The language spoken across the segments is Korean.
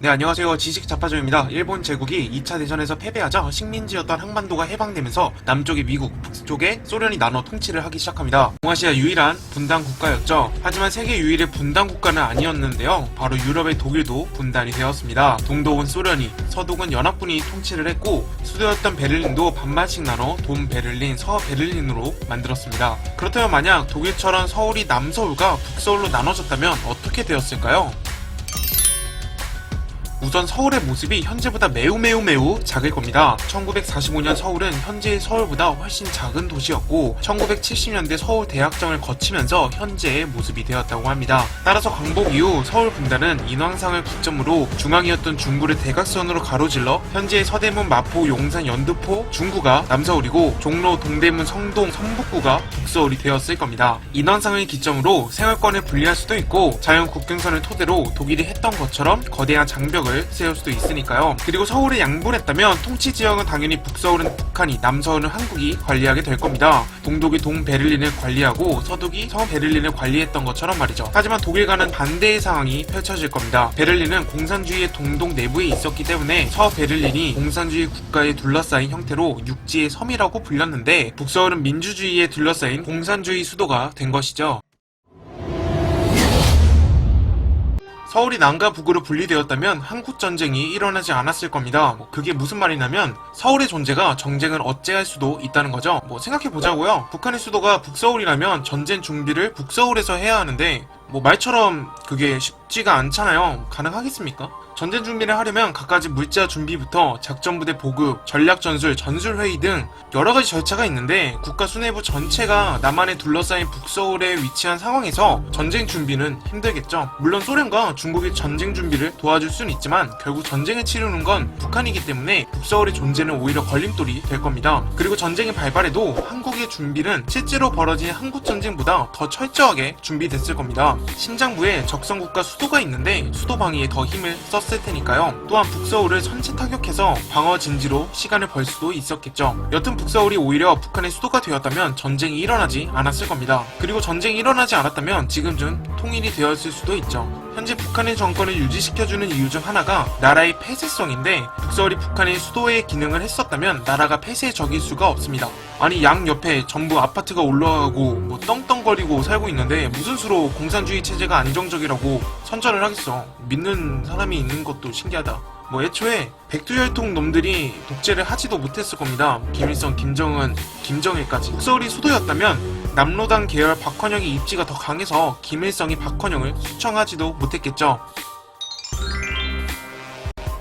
네, 안녕하세요. 지식자파점입니다. 일본 제국이 2차 대전에서 패배하자 식민지였던 항만도가 해방되면서 남쪽의 미국, 북쪽에 소련이 나눠 통치를 하기 시작합니다. 동아시아 유일한 분단 국가였죠. 하지만 세계 유일의 분단 국가는 아니었는데요. 바로 유럽의 독일도 분단이 되었습니다. 동독은 소련이, 서독은 연합군이 통치를 했고 수도였던 베를린도 반반씩 나눠 동베를린, 서베를린으로 만들었습니다. 그렇다면 만약 독일처럼 서울이 남서울과 북서울로 나눠졌다면 어떻게 되었을까요? 우선 서울의 모습이 현재보다 매우 작을 겁니다. 1945년 서울은 현재의 서울보다 훨씬 작은 도시였고 1970년대 서울 대학정을 거치면서 현재의 모습이 되었다고 합니다. 따라서 광복 이후 서울 분단은 인왕상을 기점으로 중앙이었던 중구를 대각선으로 가로질러 현재의 서대문, 마포, 용산, 연두포, 중구가 남서울이고 종로, 동대문, 성동, 성북구가 북서울이 되었을 겁니다. 인왕상을 기점으로 생활권을 분리할 수도 있고 자연 국경선을 토대로 독일이 했던 것처럼 거대한 장벽을 세울 수도 있으니까요. 그리고 서울에 양분했다면 통치 지역은 당연히 북서울은 북한이, 남서울은 한국이 관리하게 될 겁니다. 동독이 동베를린을 관리하고 서독이 서베를린을 관리했던 것처럼 말이죠. 하지만 독일과는 반대의 상황이 펼쳐질 겁니다. 베를린은 공산주의의 동독 내부에 있었기 때문에 서베를린이 공산주의 국가에 둘러싸인 형태로 육지의 섬이라고 불렸는데 북서울은 민주주의에 둘러싸인 공산주의 수도가 된 것이죠. 서울이 남과 북으로 분리되었다면 한국전쟁이 일어나지 않았을 겁니다. 그게 무슨 말이냐면 서울의 존재가 정쟁을 억제할 수도 있다는 거죠. 생각해보자고요. 북한의 수도가 북서울이라면 전쟁 준비를 북서울에서 해야 하는데 말처럼 그게 쉽지가 않잖아요. 가능하겠습니까? 전쟁 준비를 하려면 갖가지 물자 준비부터 작전부대 보급, 전략전술, 전술회의 등 여러가지 절차가 있는데 국가 수뇌부 전체가 남한에 둘러싸인 북서울에 위치한 상황에서 전쟁 준비는 힘들겠죠. 물론 소련과 중국이 전쟁 준비를 도와줄 수는 있지만 결국 전쟁을 치르는 건 북한이기 때문에 북서울의 존재는 오히려 걸림돌이 될 겁니다. 그리고 전쟁이 발발해도 한국의 준비는 실제로 벌어진 한국전쟁보다 더 철저하게 준비됐을 겁니다. 심장부에 적성국가 수도가 있는데 수도 방위에 더 힘을 썼을 테니까요. 또한 북서울을 선체 타격해서 방어 진지로 시간을 벌 수도 있었겠죠. 여튼 북서울이 오히려 북한의 수도가 되었다면 전쟁이 일어나지 않았을 겁니다. 그리고 전쟁이 일어나지 않았다면 지금쯤 통일이 되었을 수도 있죠. 현재 북한의 정권을 유지시켜주는 이유 중 하나가 나라의 폐쇄성인데 북서울이 북한의 수도의 기능을 했었다면 나라가 폐쇄의 적일 수가 없습니다. 아니 양옆에 전부 아파트가 올라가고 떵떵거리고 살고 있는데 무슨 수로 공산주의 체제가 안정적이라고 선전을 하겠어. 믿는 사람이 있는 것도 신기하다. 애초에 백두혈통 놈들이 독재를 하지도 못했을 겁니다. 김일성, 김정은, 김정일까지. 북서울이 수도였다면 남로당 계열 박헌영의 입지가 더 강해서 김일성이 박헌영을 수청하지도 못했겠죠.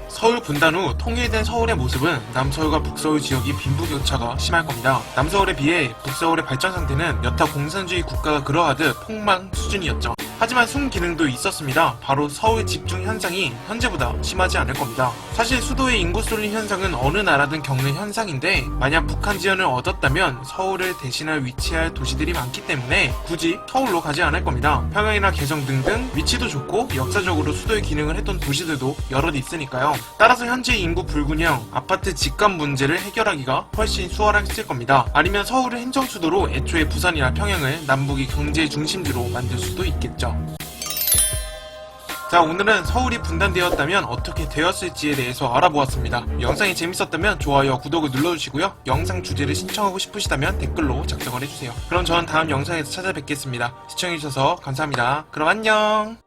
서울 분단 후 통일된 서울의 모습은 남서울과 북서울 지역이 빈부격차가 심할 겁니다. 남서울에 비해 북서울의 발전 상태는 여타 공산주의 국가가 그러하듯 폭망 수준이었죠. 하지만 순기능도 있었습니다. 바로 서울 집중 현상이 현재보다 심하지 않을 겁니다. 사실 수도의 인구 쏠림 현상은 어느 나라든 겪는 현상인데 만약 북한 지원을 얻었다면 서울을 대신할 위치할 도시들이 많기 때문에 굳이 서울로 가지 않을 겁니다. 평양이나 개성 등등 위치도 좋고 역사적으로 수도의 기능을 했던 도시들도 여럿 있으니까요. 따라서 현재 인구 불균형, 아파트 집값 문제를 해결하기가 훨씬 수월했을 겁니다. 아니면 서울을 행정수도로 애초에 부산이나 평양을 남북의 경제 중심지로 만들 수도 있겠죠. 자, 오늘은 서울이 분단되었다면 어떻게 되었을지에 대해서 알아보았습니다. 영상이 재밌었다면 좋아요와 구독을 눌러주시고요. 영상 주제를 신청하고 싶으시다면 댓글로 작성을 해주세요. 그럼 저는 다음 영상에서 찾아뵙겠습니다. 시청해주셔서 감사합니다. 그럼 안녕!